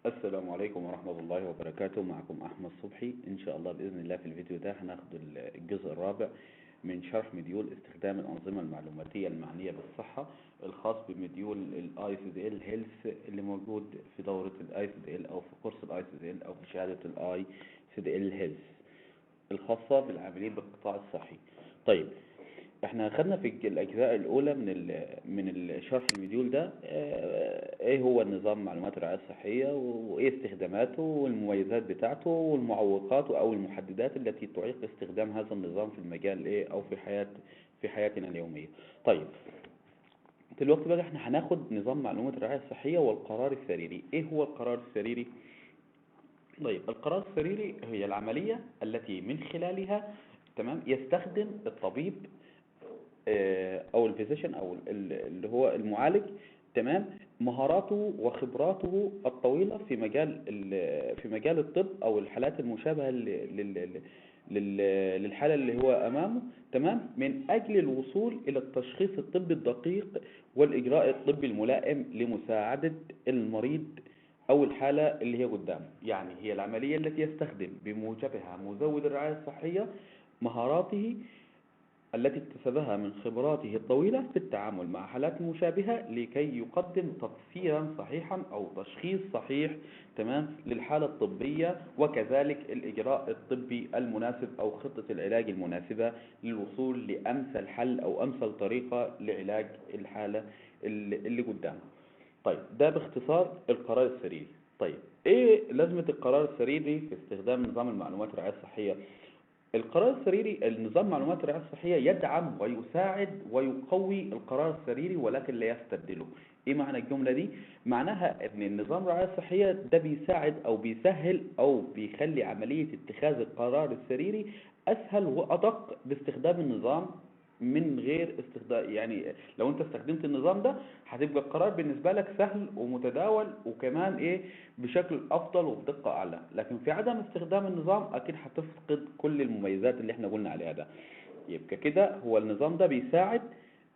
السلام عليكم ورحمة الله وبركاته. معكم أحمد صبحي. إن شاء الله بإذن الله في الفيديو ده هناخد الجزء الرابع من شرح مديول استخدام الأنظمة المعلوماتية المعنية بالصحة، الخاص بمديول ال ICDL Health اللي موجود في دورة ال ICDL أو في كورس ال ICDL أو في شهادة ال ICDL Health الخاصة بالعاملين بالقطاع الصحي. طيب، احنا خدنا في الاجزاء الاولى من الشرح المديول ده ايه هو النظام معلومات الرعايه الصحيه وايه استخداماته والمميزات بتاعته والمعوقات او المحددات التي تعيق استخدام هذا النظام في المجال ايه او في حياتنا اليوميه. طيب، دلوقتي بقى احنا هناخد نظام معلومات الرعايه الصحيه والقرار السريري. ايه هو القرار السريري؟ طيب، القرار السريري هي العمليه التي من خلالها تمام يستخدم الطبيب او الفيزيشن او اللي هو المعالج تمام مهاراته وخبراته الطويله في مجال الطب او الحالات المشابهه للحاله اللي هو امامه تمام، من اجل الوصول الى التشخيص الطبي الدقيق والاجراء الطبي الملائم لمساعده المريض او الحاله اللي هي قدامه. يعني هي العمليه التي يستخدم بموجبها مزود الرعايه الصحيه مهاراته التي اكتسبها من خبراته الطويلة في التعامل مع حالات مشابهة لكي يقدم تفسيرا صحيحا أو تشخيص صحيح تمام للحالة الطبية، وكذلك الإجراء الطبي المناسب أو خطة العلاج المناسبة للوصول لأمثل حل أو أمثل طريقة لعلاج الحالة اللي قدامه. طيب، ده باختصار القرار السريري. طيب، ايه لازمة القرار السريري في استخدام نظام المعلومات الرعاية الصحية؟ القرار السريري، النظام معلومات الرعاية الصحية يدعم ويساعد ويقوي القرار السريري ولكن لا يستبدله. ايه معنى الجملة دي؟ معناها ان النظام الرعاية الصحية ده بيساعد او بيسهل او بيخلي عملية اتخاذ القرار السريري اسهل وادق باستخدام النظام من غير استخدام. يعني لو انت استخدمت النظام ده هتبقى القرار بالنسبة لك سهل ومتداول وكمان ايه بشكل افضل وبدقة اعلى. لكن في عدم استخدام النظام اكيد هتفقد كل المميزات اللي احنا قلنا عليها ده. يبقى كده هو النظام ده بيساعد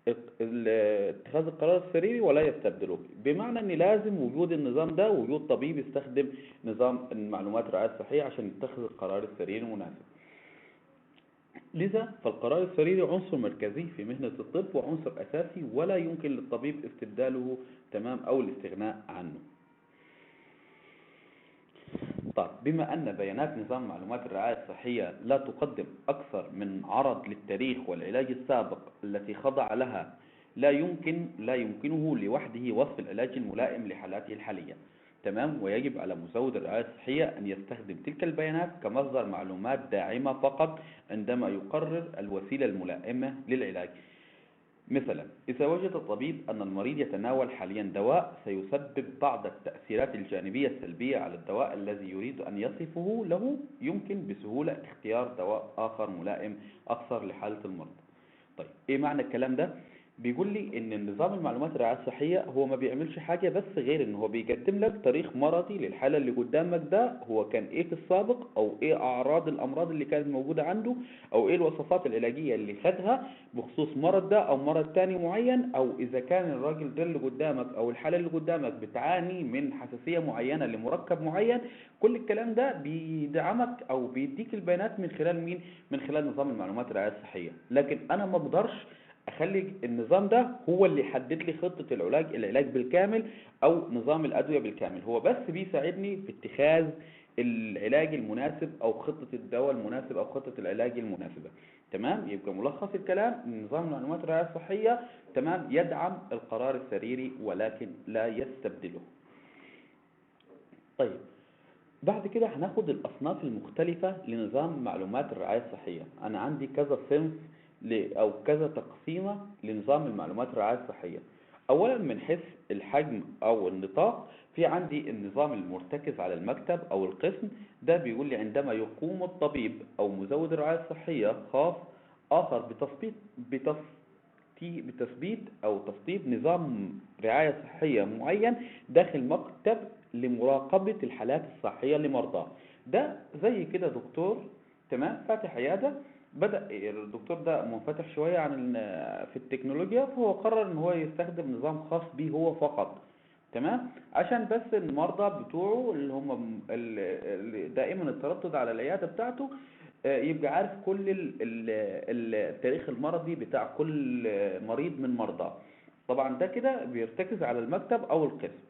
اتخاذ القرار السريري ولا يستبدله، بمعنى ان لازم وجود النظام ده وجود طبيب يستخدم نظام المعلومات الرعاية الصحية عشان يتخذ القرار السريري المناسب. لذا فالقرار السريري عنصر مركزي في مهنة الطب وعنصر أساسي ولا يمكن للطبيب استبداله تمام أو الاستغناء عنه. طيب، بما أن بيانات نظام معلومات الرعاية الصحية لا تقدم أكثر من عرض للتاريخ والعلاج السابق التي خضع لها، لا يمكنه لوحده وصف العلاج الملائم لحالاته الحالية تمام، ويجب على مزود الرعاية الصحية أن يستخدم تلك البيانات كمصدر معلومات داعمة فقط عندما يقرر الوسيلة الملائمة للعلاج. مثلا، إذا وجد الطبيب أن المريض يتناول حاليا دواء سيسبب بعض التأثيرات الجانبية السلبية على الدواء الذي يريد أن يصفه له، يمكن بسهولة اختيار دواء آخر ملائم أكثر لحالة المرض. طيب، إيه معنى الكلام ده؟ بيقول لي ان النظام المعلومات الرعاية الصحية هو ما بيعملش حاجة بس غير ان هو بيقدم لك تاريخ مرضي للحالة اللي قدامك ده، هو كان ايه في السابق او ايه اعراض الامراض اللي كانت موجودة عنده او ايه الوصفات العلاجية اللي خدها بخصوص مرض ده او مرض تاني معين، او اذا كان الراجل ده اللي قدامك او الحالة اللي قدامك بتعاني من حساسية معينة لمركب معين. كل الكلام ده بيدعمك او بيديك البيانات من خلال مين؟ من خلال نظام المعلومات الرعاية الصحية. لكن انا ما بقدرش اخلي النظام ده هو اللي يحدد لي خطة العلاج بالكامل او نظام الادوية بالكامل، هو بس بيساعدني في اتخاذ العلاج المناسب او خطة الدواء المناسب او خطة العلاج المناسبة. تمام، يبقى ملخص الكلام إن نظام المعلومات الرعاية الصحية تمام يدعم القرار السريري ولكن لا يستبدله. طيب، بعد كده هناخد الأصناف المختلفة لنظام معلومات الرعاية الصحية. أنا عندي كذا صنف أو كذا تقسيمة لنظام المعلومات الرعاية الصحية. أولا، من حيث الحجم أو النطاق، في عندي النظام المرتكز على المكتب أو القسم. ده بيقول لي عندما يقوم الطبيب أو مزود الرعاية الصحية خاص آخر بتثبيت أو تسطيب نظام رعاية صحية معين داخل مكتب لمراقبة الحالات الصحية لمرضاه. ده زي كده دكتور تمام فاتح عيادة، بدأ الدكتور ده منفتح شوية عن في التكنولوجيا، فهو قرر ان هو يستخدم نظام خاص به هو فقط تمام، عشان بس المرضى بتوعه اللي هم دائما التردد على العيادة بتاعته، يبقى عارف كل التاريخ المرضي بتاع كل مريض من مرضاه. طبعا ده كده بيرتكز على المكتب او القسم.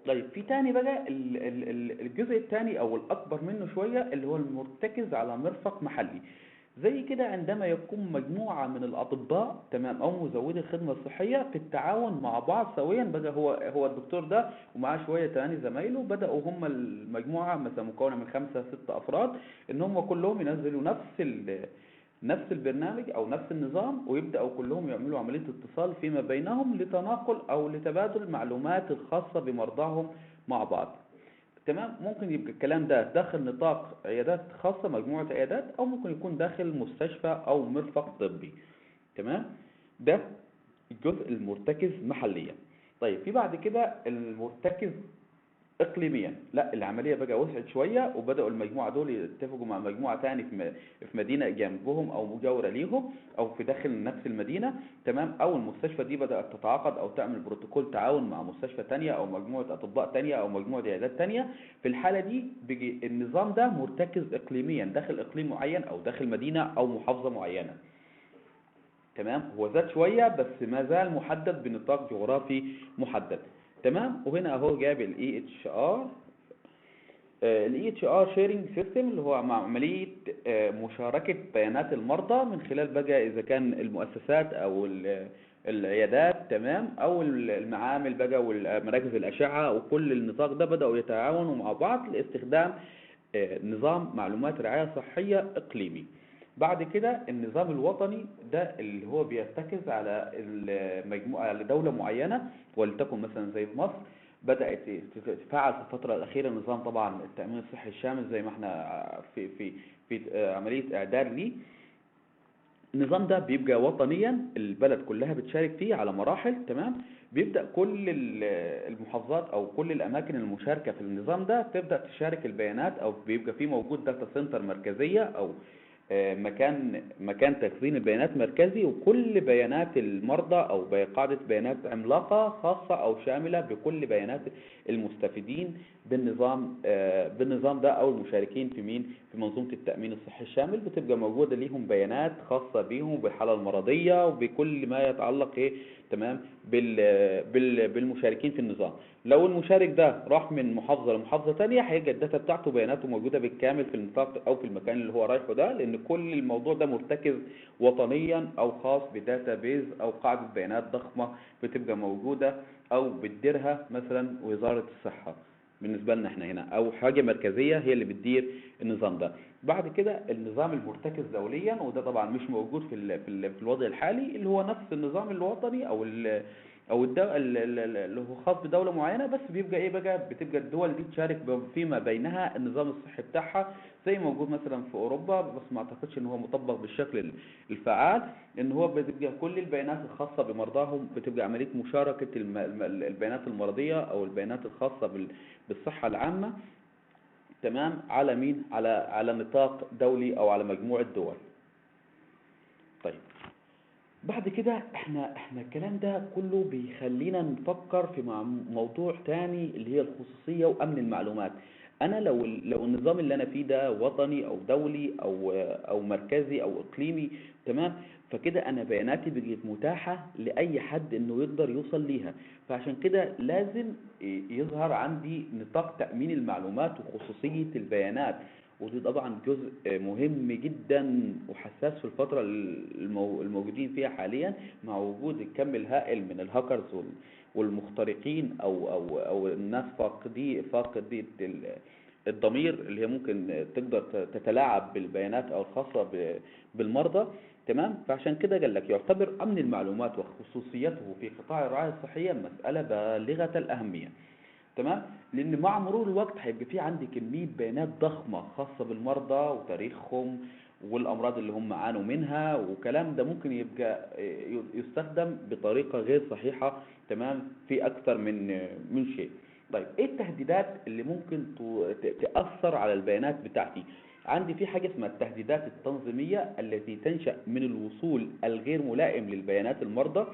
طيب في تاني بقى الجزء التاني او الاكبر منه شوية، اللي هو المرتكز على مرفق محلي. زي كده عندما يقوم مجموعة من الأطباء، تمام، أو مزودي الخدمة الصحية في التعاون مع بعض سويا. بقى هو الدكتور ده ومعاه شوية تاني زمايله، بدأوا هم المجموعة مثلا مكونة من 5 6 أفراد، إن هم كلهم ينزلوا نفس البرنامج أو نفس النظام، ويبدأوا كلهم يعملوا عملية اتصال فيما بينهم لتناقل أو لتبادل المعلومات الخاصة بمرضاهم مع بعض. تمام، ممكن يبقى الكلام ده داخل نطاق عيادات خاصة، مجموعة عيادات، أو ممكن يكون داخل مستشفى أو مرفق طبي. تمام، ده الجزء المرتكز محليا. طيب في بعد كده المرتكز اقليميا. لا، العمليه بقى وسعت شويه، وبداوا المجموعه دول يتفقوا مع مجموعه تاني في مدينه جنبهم او مجاوره ليهم او في داخل نفس المدينه. تمام، او المستشفى دي بدات تتعاقد او تعمل بروتوكول تعاون مع مستشفى تانية او مجموعه اطباء تانية او مجموعه عيادات تانية. في الحاله دي بيجي النظام ده مرتكز اقليميا داخل اقليم معين او داخل مدينه او محافظه معينه. تمام، هو زاد شويه بس ما زال محدد بنطاق جغرافي محدد. تمام، وهنا اهو جاب الاي اتش ار. الاي اتش ار شيرنج سيستم، اللي هو مع عمليه مشاركه بيانات المرضى من خلال بقى اذا كان المؤسسات او العيادات، تمام، او المعامل بقى والمراكز الاشعه، وكل النطاق ده بداوا يتعاونوا مع بعض لاستخدام نظام معلومات رعايه صحيه اقليمي. بعد كده النظام الوطني ده اللي هو بيرتكز على المجموعه، على دوله معينه، ولتكن مثلا زي في مصر. بدأت تتفاعل في الفترة الأخيرة نظام طبعا التأمين الصحي الشامل، زي ما احنا في عملية إعداد ليه. النظام ده بيبقى وطنيا، البلد كلها بتشارك فيه على مراحل. تمام، بيبدأ كل المحافظات أو كل الأماكن المشاركة في النظام ده تبدأ تشارك البيانات، أو بيبقى فيه موجود داتا سنتر مركزية، أو مكان تخزين البيانات مركزي، وكل بيانات المرضى او قاعدة بيانات عملاقة خاصة او شاملة بكل بيانات المستفيدين بالنظام ده او المشاركين في منظومة التأمين الصحي الشامل. بتبقى موجودة ليهم بيانات خاصة بيهم بالحالة المرضية وبكل ما يتعلق تمام بالمشاركين في النظام. لو المشارك ده راح من محافظة لمحافظة تانية، هيبقى الداتا بتاعته بياناته موجودة بالكامل في النطاق أو في المكان اللي هو رايحه ده، لأن كل الموضوع ده مرتكز وطنيا أو خاص بداتا بيز أو قاعدة بيانات ضخمة بتبقى موجودة أو بتديرها مثلا وزارة الصحة بالنسبة لنا احنا هنا، أو حاجة مركزية هي اللي بتدير النظام ده. بعد كده النظام المرتكز دوليا، وده طبعا مش موجود في الوضع الحالي، اللي هو نفس النظام الوطني او اللي هو خاص بدوله معينه، بس بيبقى ايه بقى، بتبقى الدول دي تشارك فيما بينها النظام الصحي بتاعها، زي موجود مثلا في اوروبا، بس ما اعتقدش ان هو مطبق بالشكل الفعال. ان هو بتبقى كل البيانات الخاصه بمرضاهم بتبقى عمليه مشاركه البيانات المرضيه او البيانات الخاصه بالصحه العامه. تمام، على مين، على نطاق دولي او على مجموعه دول. طيب بعد كده احنا الكلام ده كله بيخلينا نفكر في موضوع تاني، اللي هي الخصوصية وامن المعلومات. انا لو النظام اللي انا فيه ده وطني او دولي او مركزي او اقليمي، تمام، فكده انا بياناتي بقت متاحة لاي حد انه يقدر يوصل ليها. فعشان كده لازم يظهر عندي نطاق تأمين المعلومات وخصوصية البيانات. ودي طبعا جزء مهم جدا وحساس في الفترة الموجودين فيها حاليا، مع وجود الكم الهائل من الهاكرز والمخترقين او الناس فاقدي الضمير، اللي هي ممكن تقدر تتلاعب بالبيانات او الخاصة بالمرضى. تمام، فعشان كده قال لك يعتبر امن المعلومات وخصوصيته في قطاع الرعاية الصحية مسألة بالغة الأهمية. تمام، لان مع مرور الوقت هيبقى في عندي كميه بيانات ضخمه خاصه بالمرضى وتاريخهم والامراض اللي هم عانوا منها، وكلام ده ممكن يبقى يستخدم بطريقه غير صحيحه. تمام، في اكثر من شيء. طيب ايه التهديدات اللي ممكن تاثر على البيانات بتاعتي؟ عندي في حاجه اسمها التهديدات التنظيميه التي تنشا من الوصول الغير ملائم للبيانات المرضى.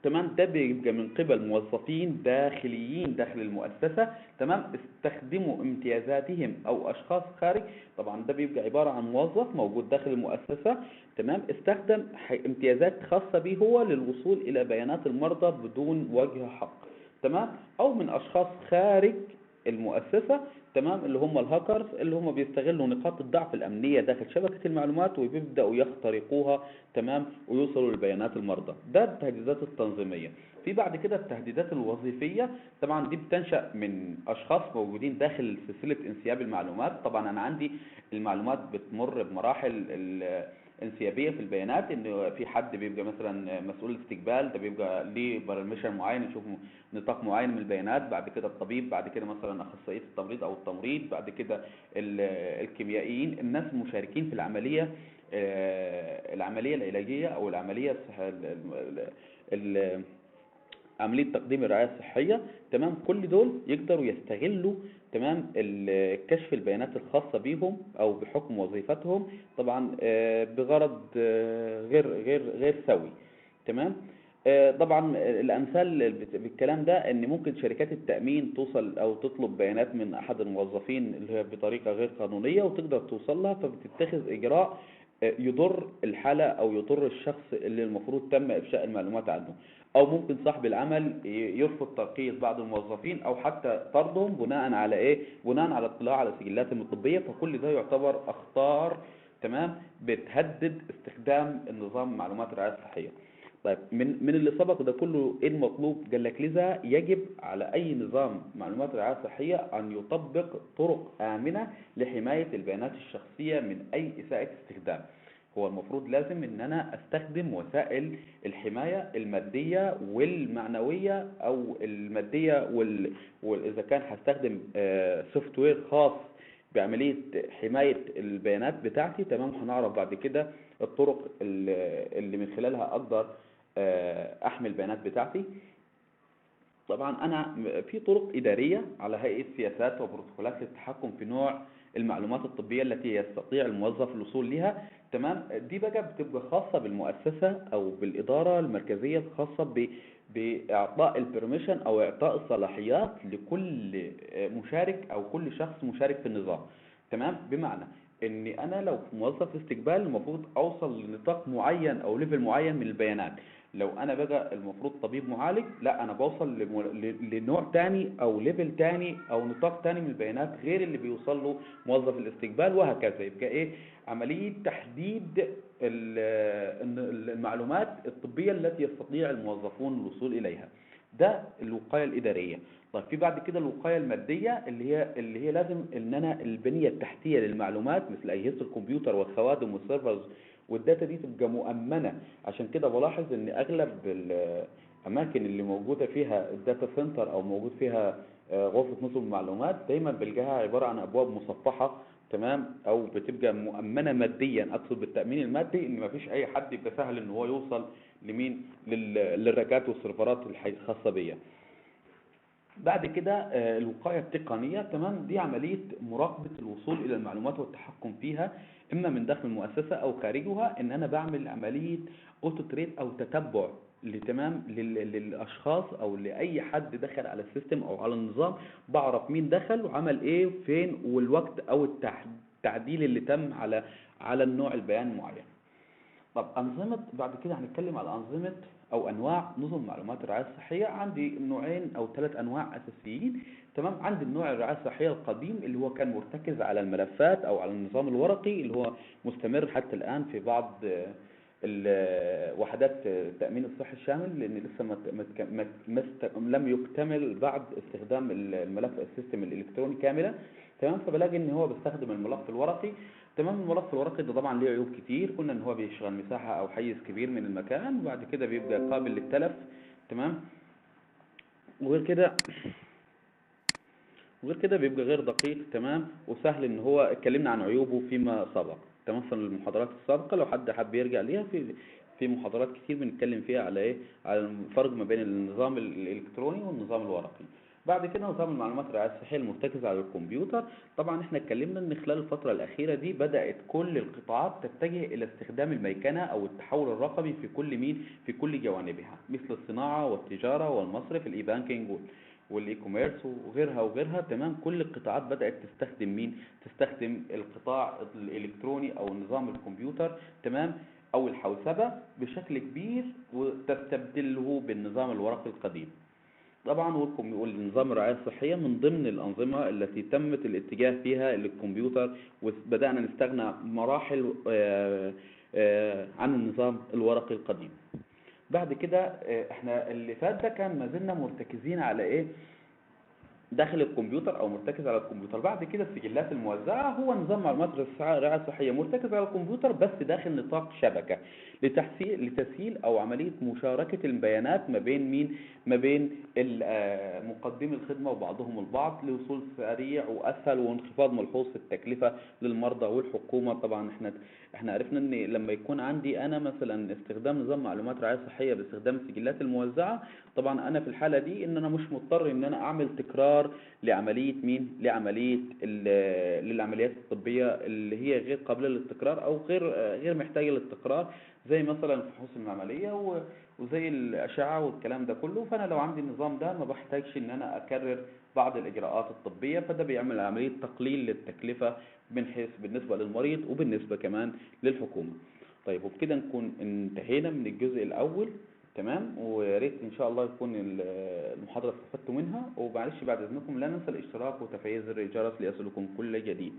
تمام. ده بيبقى من قبل موظفين داخليين داخل المؤسسة، تمام، استخدموا امتيازاتهم أو أشخاص خارج. طبعا ده بيبقى عبارة عن موظف موجود داخل المؤسسة، تمام، استخدم امتيازات خاصة به هو للوصول إلى بيانات المرضى بدون وجه حق، تمام، أو من أشخاص خارج المؤسسة، تمام، اللي هم الهاكرز، اللي هم بيستغلوا نقاط الضعف الأمنية داخل شبكة المعلومات وبيبدأوا يخترقوها، تمام، ويوصلوا لبيانات المرضى. ده التهديدات التنظيمية. في بعد كده التهديدات الوظيفية. طبعا دي بتنشأ من أشخاص موجودين داخل سلسلة انسياب المعلومات. طبعا أنا عندي المعلومات بتمر بمراحل انسيابيه في البيانات، ان في حد بيبقى مثلا مسؤول الاستقبال، ده بيبقى ليه برميشن معين يشوف نطاق معين من البيانات، بعد كده الطبيب، بعد كده مثلا اخصائيه التمريض او التمريض، بعد كده الكيميائيين، الناس المشاركين في العمليه، العمليه العلاجيه او العمليه عمليه تقديم الرعايه الصحيه، تمام. كل دول يقدروا يستغلوا، تمام، كشف البيانات الخاصه بيهم او بحكم وظيفتهم، طبعا بغرض غير سوي، تمام. طبعا الامثال بالكلام ده ان ممكن شركات التامين توصل او تطلب بيانات من احد الموظفين اللي هي بطريقه غير قانونيه وتقدر توصل لها، فبتتخذ اجراء يضر الحاله او يضر الشخص اللي المفروض تم افشاء المعلومات عنه. او ممكن صاحب العمل يرفض ترقية بعض الموظفين او حتى طردهم بناء على ايه؟ بناء على اطلاع على سجلاتهم الطبية. فكل ده يعتبر اخطار، تمام، بتهدد استخدام النظام معلومات الرعاية الصحية. طيب من اللي سبق ده كله ايه المطلوب؟ قال لك لذا يجب على اي نظام معلومات الرعاية الصحية ان يطبق طرق آمنة لحماية البيانات الشخصية من اي اساءة استخدام. هو المفروض لازم ان انا استخدم وسائل الحماية المادية والمعنوية، او المادية واذا كان هستخدم سوفت وير خاص بعملية حماية البيانات بتاعتي، تمام. هنعرف بعد كده الطرق اللي من خلالها اقدر احمي البيانات بتاعتي. طبعا انا في طرق اداريه على هيئه سياسات وبروتوكولات للتحكم في نوع المعلومات الطبيه التي يستطيع الموظف الوصول لها، تمام. دي بقى بتبقى خاصه بالمؤسسه او بالاداره المركزيه الخاصه باعطاء البرميشن او اعطاء الصلاحيات لكل مشارك او كل شخص مشارك في النظام، تمام. بمعنى ان انا لو موظف استقبال المفروض اوصل لنطاق معين او ليفل معين من البيانات. لو انا بقى المفروض طبيب معالج، لا انا بوصل لنوع تاني او ليفل تاني او نطاق تاني من البيانات غير اللي بيوصل له موظف الاستقبال، وهكذا. يبقى ايه؟ عملية تحديد المعلومات الطبية التي يستطيع الموظفون الوصول اليها. ده الوقاية الإدارية. طيب في بعد كده الوقاية المادية اللي هي لازم ان انا البنية التحتية للمعلومات مثل اجهزة الكمبيوتر والخوادم والسيرفرز والداتا دي تبقى مؤمنة. عشان كده بلاحظ ان اغلب الاماكن اللي موجودة فيها الداتا سنتر او موجود فيها غرفة نظم المعلومات دايما بلقاها عبارة عن ابواب مصفحة، تمام، او بتبقى مؤمنة ماديا. اقصد بالتأمين المادي ان مفيش اي حد يبقى سهل ان هو يوصل لمين؟ للراكات والسيرفرات الخاصة بيا. بعد كده الوقاية التقنية، تمام. دي عملية مراقبة الوصول إلى المعلومات والتحكم فيها إما من داخل المؤسسة أو خارجها. إن أنا بعمل عملية أوتو تريد أو تتبع تمام للأشخاص أو لأي حد دخل على السيستم أو على النظام، بعرف مين دخل وعمل إيه فين والوقت أو التعديل اللي تم على النوع البيان المعين. طب أنظمة، بعد كده هنتكلم على أنظمة أو أنواع نظم معلومات الرعاية الصحية. عندي نوعين أو ثلاث أنواع أساسيين، تمام. عندي النوع الرعاية الصحية القديم اللي هو كان مرتكز على الملفات أو على النظام الورقي اللي هو مستمر حتى الآن في بعض وحدات التأمين الصحي الشامل، لأن لسه لم يكتمل بعد استخدام الملف السيستم الإلكتروني كاملا، تمام. فبلاقي إن هو بيستخدم الملف الورقي، تمام. الملف الورقي ده طبعا ليه عيوب كتير. كنا ان هو بيشغل مساحة او حيز كبير من المكان، وبعد كده بيبقى قابل للتلف، تمام. وغير كده بيبقى غير دقيق، تمام، وسهل ان هو اتكلمنا عن عيوبه فيما سبق، تمام، في المحاضرات السابقة. لو حد حب يرجع ليها في محاضرات كتير بنتكلم فيها على ايه؟ على الفرق ما بين النظام الالكتروني والنظام الورقي. بعد كده نظام المعلومات الرعاية الصحية المرتكز على الكمبيوتر. طبعا احنا اتكلمنا ان خلال الفترة الأخيرة دي بدأت كل القطاعات تتجه إلى استخدام الميكنة أو التحول الرقمي في كل في كل جوانبها، مثل الصناعة والتجارة والمصرف، الإي بانكينج والإي كوميرس وغيرها. تمام، كل القطاعات بدأت تستخدم تستخدم القطاع الإلكتروني أو نظام الكمبيوتر. تمام، أو الحوسبة بشكل كبير، وتستبدله بالنظام الورقي القديم. طبعا والنظام الرعاية الصحية من ضمن الأنظمة التي تمت الاتجاه فيها للكمبيوتر، وبدأنا نستغنى مراحل عن النظام الورقي القديم. بعد كده احنا اللي فات ده كان ما زلنا مرتكزين على ايه داخل الكمبيوتر او مرتكز على الكمبيوتر. بعد كده السجلات الموزعه هو نظام معلومات الرعايه الصحيه مرتكز على الكمبيوتر، بس داخل نطاق شبكه لتسهيل او عمليه مشاركه البيانات ما بين ما بين مقدمي الخدمه وبعضهم البعض، لوصول سريع واسهل وانخفاض ملحوظ في التكلفه للمرضى والحكومه. طبعا احنا عرفنا ان لما يكون عندي انا مثلا استخدام نظام معلومات رعايه صحيه باستخدام السجلات الموزعه، طبعا انا في الحاله دي ان انا مش مضطر ان انا اعمل تكرار لعمليه لعمليه للعمليات الطبيه اللي هي غير قابله للتكرار او غير محتاجه للتكرار، زي مثلا الفحوص المعمليه وزي الاشعه والكلام ده كله. فانا لو عندي النظام ده ما بحتاجش ان انا اكرر بعض الاجراءات الطبيه، فده بيعمل عمليه تقليل للتكلفه من حيث بالنسبه للمريض وبالنسبه كمان للحكومه. طيب، وبكده نكون انتهينا من الجزء الاول. تمام، ويا ريت ان شاء الله يكون المحاضرة استفدتوا منها، ومعلش بعد اذنكم لا ننسى الاشتراك وتفعيل زر الجرس ليصلكم كل جديد.